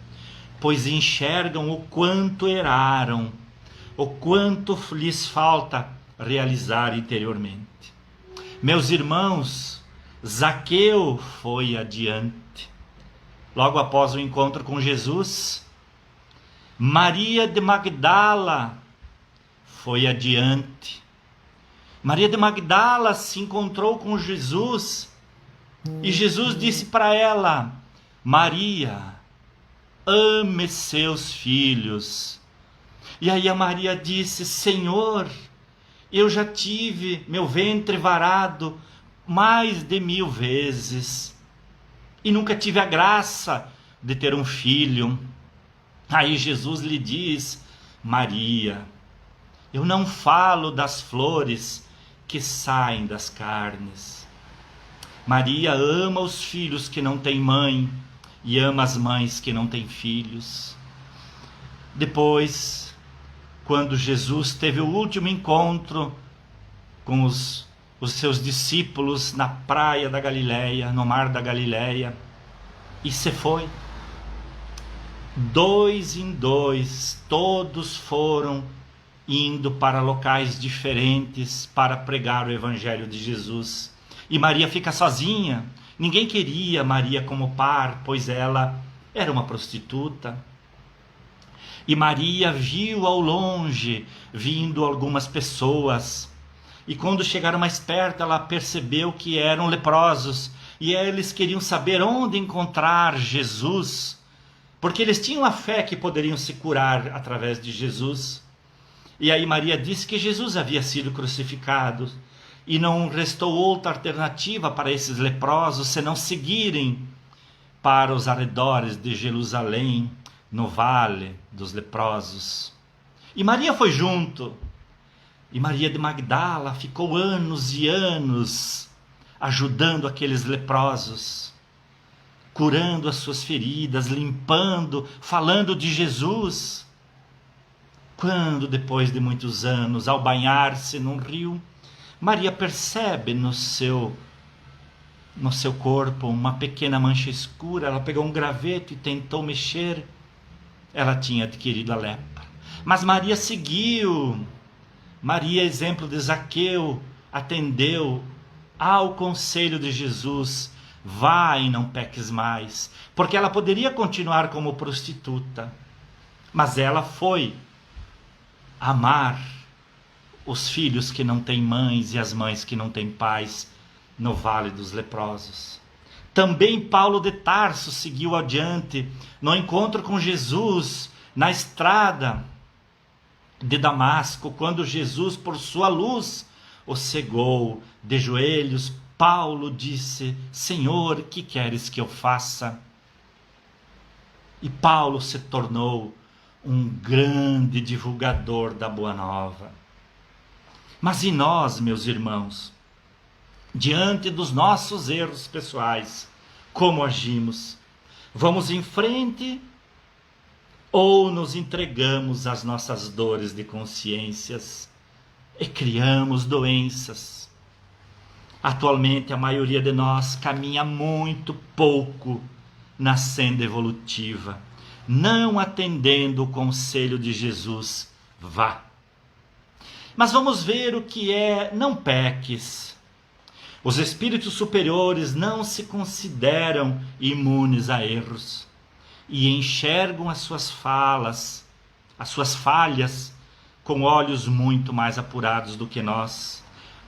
pois enxergam o quanto erraram, o quanto lhes falta realizar interiormente. Meus irmãos, Zaqueu foi adiante. Logo após o encontro com Jesus, Maria de Magdala foi adiante. Maria de Magdala se encontrou com Jesus e Jesus disse para ela: Maria, ame seus filhos. E aí a Maria disse: Senhor, eu já tive meu ventre varado mais de 1000 vezes e nunca tive a graça de ter um filho. Aí Jesus lhe diz: Maria, eu não falo das flores que saem das carnes. Maria ama os filhos que não têm mãe e ama as mães que não têm filhos. Depois, quando Jesus teve o último encontro com os seus discípulos na praia da Galileia, no mar da Galileia, E se foi. 2 em 2, todos foram indo para locais diferentes para pregar o Evangelho de Jesus. E Maria fica sozinha. Ninguém queria Maria como par, pois ela era uma prostituta. E Maria viu ao longe vindo algumas pessoas. E quando chegaram mais perto, ela percebeu que eram leprosos. E eles queriam saber onde encontrar Jesus, porque eles tinham a fé que poderiam se curar através de Jesus. E aí Maria disse que Jesus havia sido crucificado e não restou outra alternativa para esses leprosos senão seguirem para os arredores de Jerusalém, no vale dos leprosos. E Maria foi junto. E Maria de Magdala ficou anos e anos ajudando aqueles leprosos, curando as suas feridas, limpando, falando de Jesus. Quando, depois de muitos anos, ao banhar-se num rio, Maria percebe no seu corpo uma pequena mancha escura. Ela pegou um graveto e tentou mexer. Ela tinha adquirido a lepra. Mas Maria seguiu. Maria, exemplo de Zaqueu, atendeu ao conselho de Jesus: vai e não peques mais. Porque ela poderia continuar como prostituta, mas ela foi amar os filhos que não têm mães e as mães que não têm pais no vale dos leprosos. Também Paulo de Tarso seguiu adiante no encontro com Jesus na estrada de Damasco, quando Jesus, por sua luz, o cegou. De joelhos, Paulo disse: Senhor, que queres que eu faça? E Paulo se tornou um grande divulgador da Boa Nova. Mas e nós, meus irmãos, diante dos nossos erros pessoais, como agimos? Vamos em frente ou nos entregamos às nossas dores de consciências e criamos doenças? Atualmente a maioria de nós caminha muito pouco na senda evolutiva, não atendendo o conselho de Jesus: vá. Mas vamos ver o que é não peques. Os espíritos superiores não se consideram imunes a erros e enxergam as suas falhas com olhos muito mais apurados do que nós.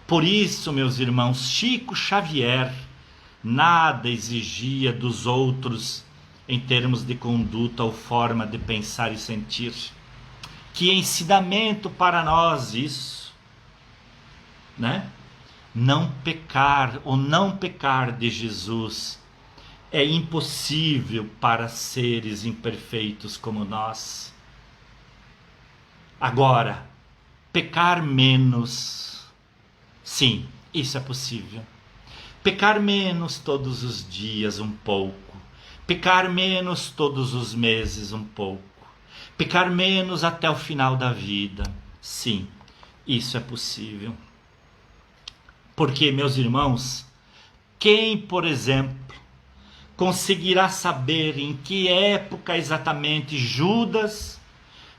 Por isso, meus irmãos, Chico Xavier nada exigia dos outros em termos de conduta ou forma de pensar e sentir. Que ensinamento para nós isso, né? Não pecar, o não pecar de Jesus é impossível para seres imperfeitos como nós. Agora, pecar menos, sim, isso é possível. Pecar menos todos os dias um pouco. Pecar menos todos os meses um pouco. Pecar menos até o final da vida. Sim, isso é possível. Porque, meus irmãos, quem, por exemplo, conseguirá saber em que época exatamente Judas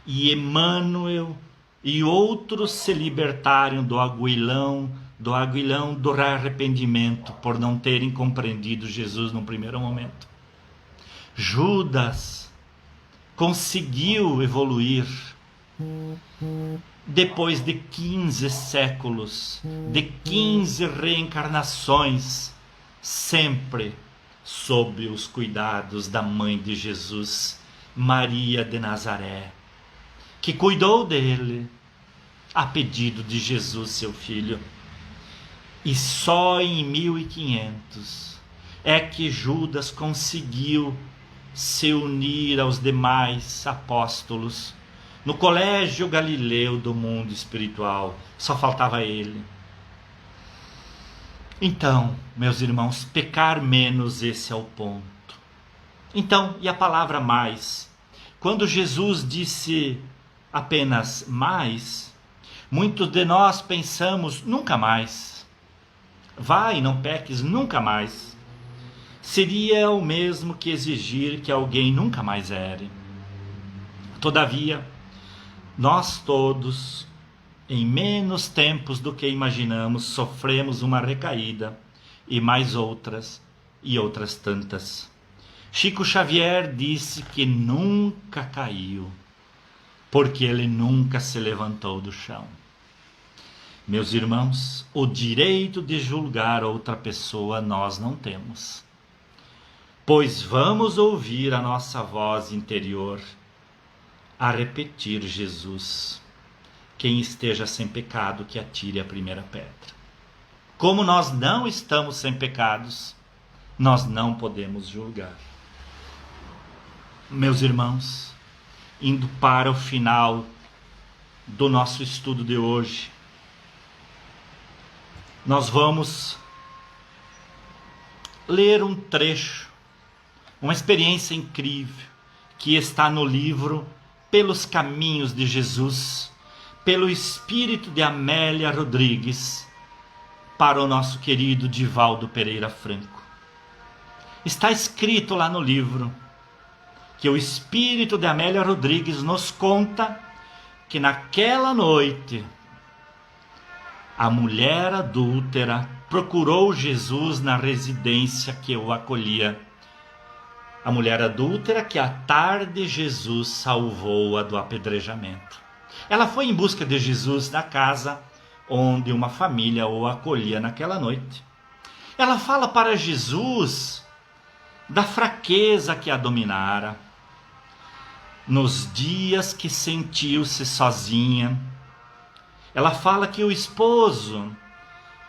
e Emmanuel e outros se libertaram do aguilhão do arrependimento por não terem compreendido Jesus no primeiro momento? Judas conseguiu evoluir depois de 15 séculos, de 15 reencarnações, sempre sob os cuidados da mãe de Jesus, Maria de Nazaré, que cuidou dele a pedido de Jesus, seu filho. E só em 1500 é que Judas conseguiu se unir aos demais apóstolos no colégio Galileu do mundo espiritual. Só faltava ele. Então, meus irmãos, pecar menos, esse é o ponto. Então, e a palavra mais? Quando Jesus disse apenas mais, muitos de nós pensamos nunca mais. Vai, não peques nunca mais. seria o mesmo que exigir que alguém nunca mais ere. Todavia, nós todos, em menos tempos do que imaginamos, sofremos uma recaída, e mais outras, e outras tantas. Chico Xavier disse que nunca caiu, porque ele nunca se levantou do chão. Meus irmãos, o direito de julgar outra pessoa nós não temos, pois vamos ouvir a nossa voz interior a repetir Jesus: quem esteja sem pecado que atire a primeira pedra. Como nós não estamos sem pecados, nós não podemos julgar. Meus irmãos, indo para o final do nosso estudo de hoje, nós vamos ler um trecho, uma experiência incrível que está no livro Pelos Caminhos de Jesus, pelo espírito de Amélia Rodrigues, para o nosso querido Divaldo Pereira Franco. Está escrito lá no livro que o espírito de Amélia Rodrigues nos conta que naquela noite a mulher adúltera procurou Jesus na residência que o acolhia. A mulher adúltera que à tarde Jesus salvou-a do apedrejamento. Ela foi em busca de Jesus na casa onde uma família o acolhia naquela noite. Ela fala para Jesus da fraqueza que a dominara, nos dias que sentiu-se sozinha. Ela fala que o esposo,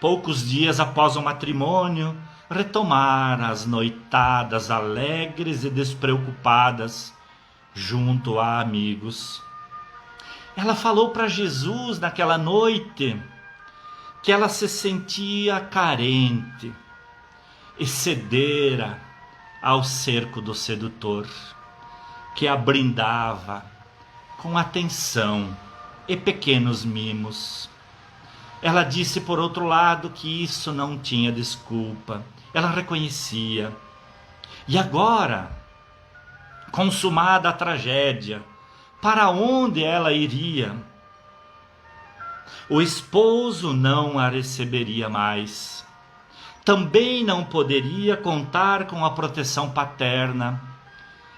poucos dias após o matrimônio, retomara as noitadas alegres e despreocupadas junto a amigos. Ela falou para Jesus naquela noite que ela se sentia carente e cedera ao cerco do sedutor, que a brindava com atenção e pequenos mimos. Ela disse, por outro lado, que isso não tinha desculpa. Ela reconhecia. E agora, consumada a tragédia, para onde ela iria? O esposo não a receberia mais. Também não poderia contar com a proteção paterna,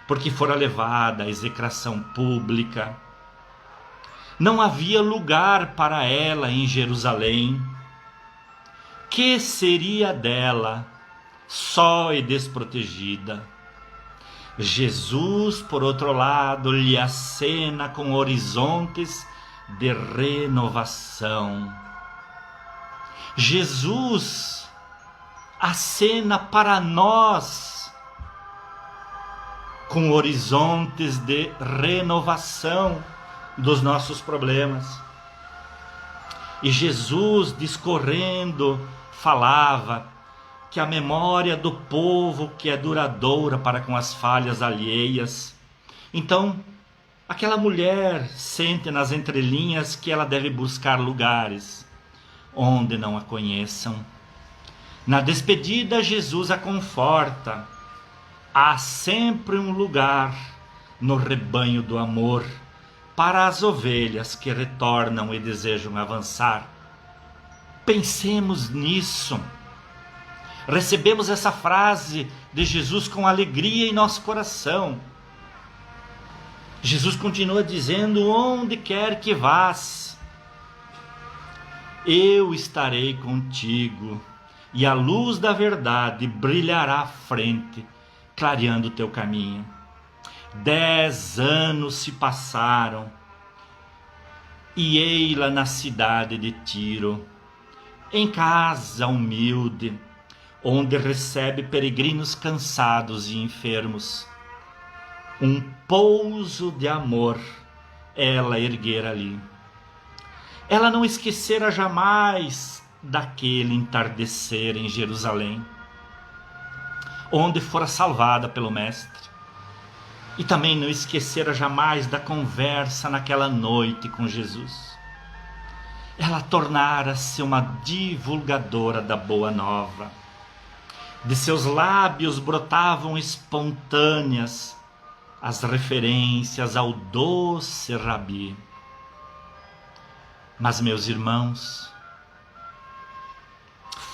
porque fora levada à execração pública. Não havia lugar para ela em Jerusalém. Que seria dela, só e desprotegida? Jesus, por outro lado, lhe acena com horizontes de renovação. Jesus acena para nós com horizontes de renovação dos nossos problemas. E Jesus, discorrendo, falava que a memória do povo que é duradoura para com as falhas alheias. Então, aquela mulher sente nas entrelinhas que ela deve buscar lugares onde não a conheçam. Na despedida, Jesus a conforta. Há sempre um lugar no rebanho do amor para as ovelhas que retornam e desejam avançar. Pensemos nisso. Recebemos essa frase de Jesus com alegria em nosso coração. Jesus continua dizendo: onde quer que vás, eu estarei contigo, e a luz da verdade brilhará à frente, clareando o teu caminho. 10 anos se passaram, e ei-la na cidade de Tiro, em casa humilde, onde recebe peregrinos cansados e enfermos. Um pouso de amor ela erguera ali. Ela não esquecera jamais daquele entardecer em Jerusalém, onde fora salvada pelo Mestre. E também não esquecera jamais da conversa naquela noite com Jesus. Ela tornara-se uma divulgadora da Boa Nova. De seus lábios brotavam espontâneas as referências ao doce Rabi. Mas, meus irmãos,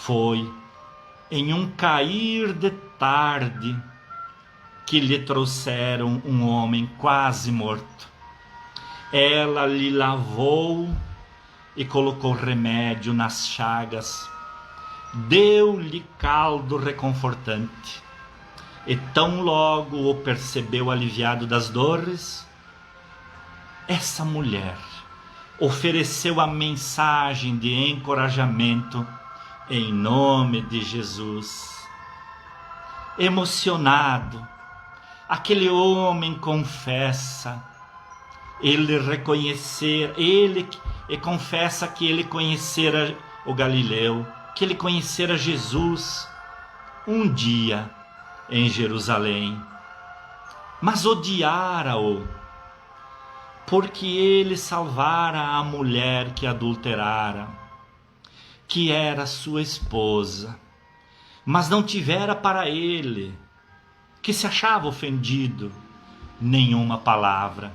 foi em um cair de tarde que lhe trouxeram um homem quase morto. Ela lhe lavou e colocou remédio nas chagas, deu-lhe caldo reconfortante, e tão logo o percebeu aliviado das dores, essa mulher ofereceu a mensagem de encorajamento em nome de Jesus. Emocionado, aquele homem confessa, ele confessa que ele conhecera o Galileu, que ele conhecera Jesus um dia em Jerusalém, mas odiara-o, porque ele salvara a mulher que adulterara, que era sua esposa, mas não tivera para ele, que se achava ofendido, nenhuma palavra.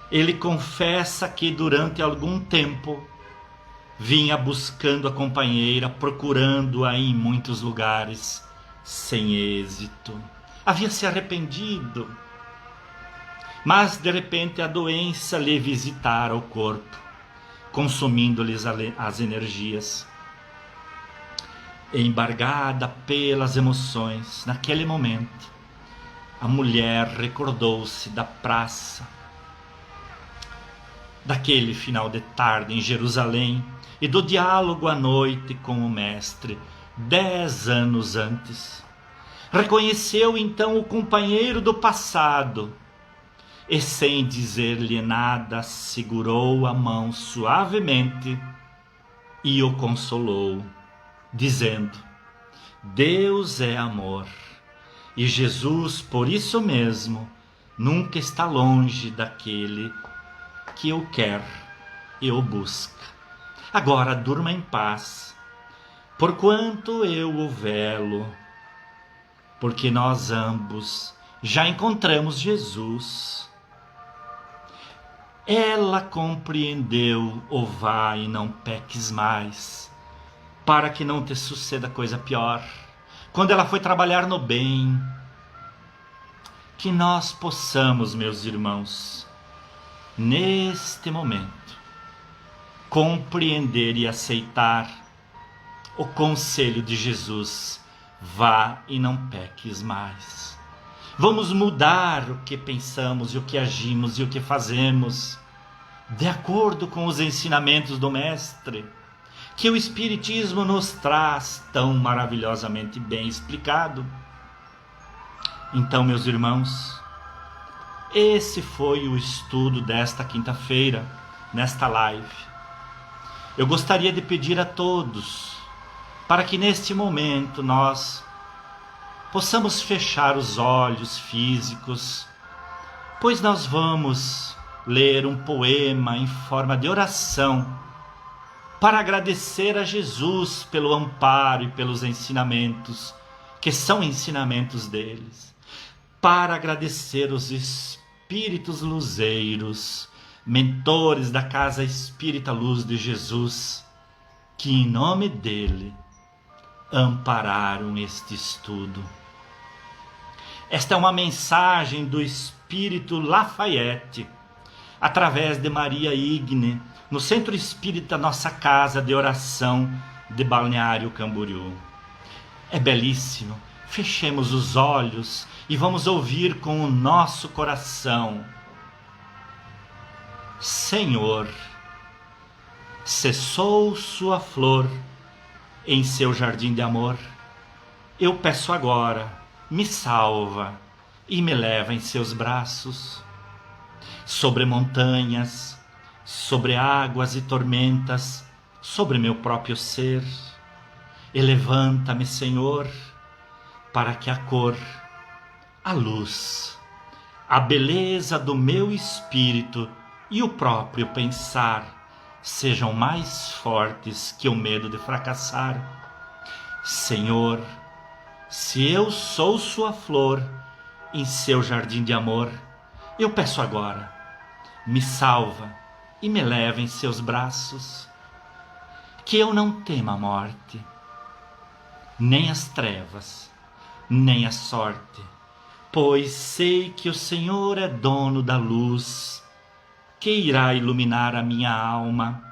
Ele confessa que durante algum tempo vinha buscando a companheira, procurando-a em muitos lugares, sem êxito. Havia se arrependido, mas de repente a doença lhe visitara o corpo, consumindo-lhes as energias. Embargada pelas emoções, naquele momento, a mulher recordou-se da praça, daquele final de tarde em Jerusalém e do diálogo à noite com o Mestre, 10 anos antes. Reconheceu então o companheiro do passado e, sem dizer-lhe nada, segurou a mão suavemente e o consolou, dizendo: Deus é amor e Jesus, por isso mesmo, nunca está longe daquele que o quer e o busca. Agora durma em paz, porquanto eu o velo, porque nós ambos já encontramos Jesus. Ela compreendeu o vai e não peques mais, para que não te suceda coisa pior. Quando ela foi trabalhar no bem, que nós possamos, meus irmãos, neste momento, compreender e aceitar o conselho de Jesus: vá e não peques mais. Vamos mudar o que pensamos e o que agimos e o que fazemos, de acordo com os ensinamentos do Mestre, que o Espiritismo nos traz tão maravilhosamente bem explicado. Então, meus irmãos, esse foi o estudo desta quinta-feira, nesta live. Eu gostaria de pedir a todos, para que neste momento nós possamos fechar os olhos físicos, pois nós vamos ler um poema em forma de oração, para agradecer a Jesus pelo amparo e pelos ensinamentos, que são ensinamentos deles, para agradecer os espíritos luzeiros, mentores da Casa Espírita Luz de Jesus, que em nome dele ampararam este estudo. Esta é uma mensagem do Espírito Lafayette, através de Maria Igne, no Centro Espírita Nossa Casa de Oração de Balneário Camboriú. É belíssimo. Fechemos os olhos e vamos ouvir com o nosso coração. Senhor, cessou sua flor em seu jardim de amor. Eu peço agora, me salva e me leva em seus braços. Sobre montanhas, sobre águas e tormentas, sobre meu próprio ser. E levanta-me, Senhor, para que a cor, a luz, a beleza do meu espírito e o próprio pensar sejam mais fortes que o medo de fracassar. Senhor, se eu sou sua flor em seu jardim de amor, eu peço agora, me salva e me leva em seus braços, que eu não tema a morte, nem as trevas, nem a sorte, pois sei que o Senhor é dono da luz, que irá iluminar a minha alma,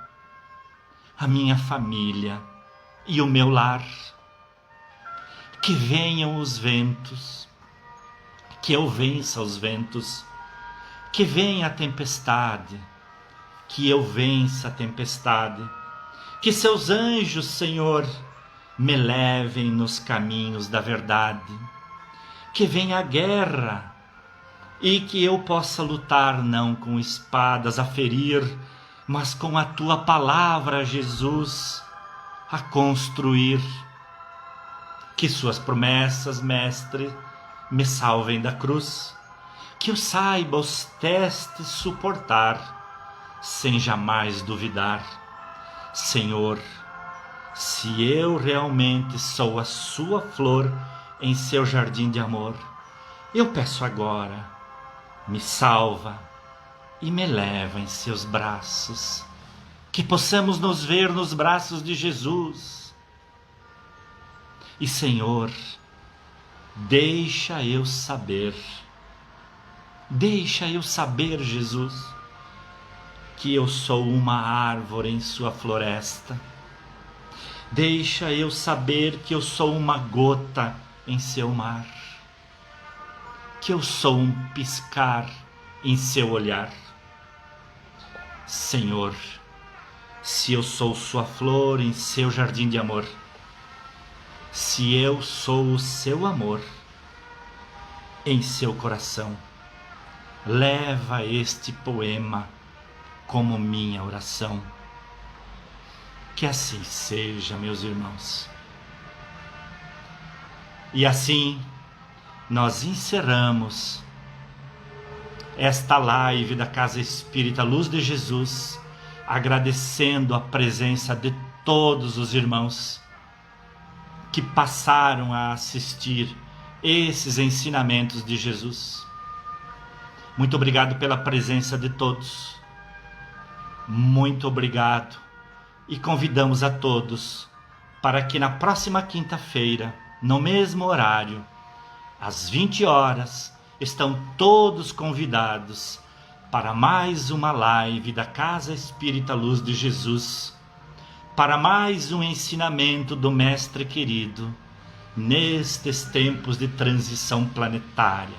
a minha família e o meu lar. Que venham os ventos, que eu vença os ventos, que venha a tempestade, que eu vença a tempestade, que seus anjos, Senhor, me levem nos caminhos da verdade, que venha a guerra e que eu possa lutar não com espadas a ferir, mas com a tua palavra, Jesus, a construir. Que suas promessas, Mestre, me salvem da cruz, que eu saiba os testes suportar, sem jamais duvidar. Senhor, se eu realmente sou a sua flor em seu jardim de amor, eu peço agora, me salva e me leva em seus braços, que possamos nos ver nos braços de Jesus. E Senhor, deixa eu saber, Jesus, que eu sou uma árvore em sua floresta. Deixa eu saber que eu sou uma gota em seu mar, que eu sou um piscar em seu olhar. Senhor, se eu sou sua flor em seu jardim de amor, se eu sou o seu amor em seu coração, leva este poema como minha oração. Que assim seja, meus irmãos. E assim nós encerramos esta live da Casa Espírita Luz de Jesus, agradecendo a presença de todos os irmãos que passaram a assistir esses ensinamentos de Jesus. Muito obrigado pela presença de todos. Muito obrigado. E convidamos a todos para que na próxima quinta-feira, no mesmo horário, às 20 horas, estão todos convidados para mais uma live da Casa Espírita Luz de Jesus, para mais um ensinamento do Mestre querido, nestes tempos de transição planetária.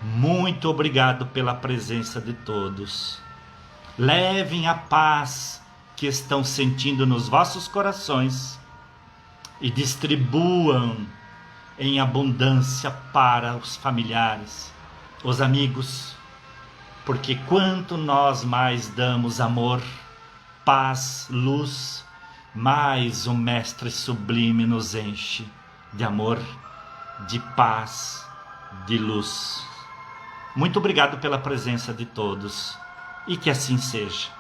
Muito obrigado pela presença de todos. Levem a paz que estão sentindo nos vossos corações e distribuam em abundância para os familiares, os amigos, porque quanto nós mais damos amor, paz, luz, mais o Mestre Sublime nos enche de amor, de paz, de luz. Muito obrigado pela presença de todos e que assim seja.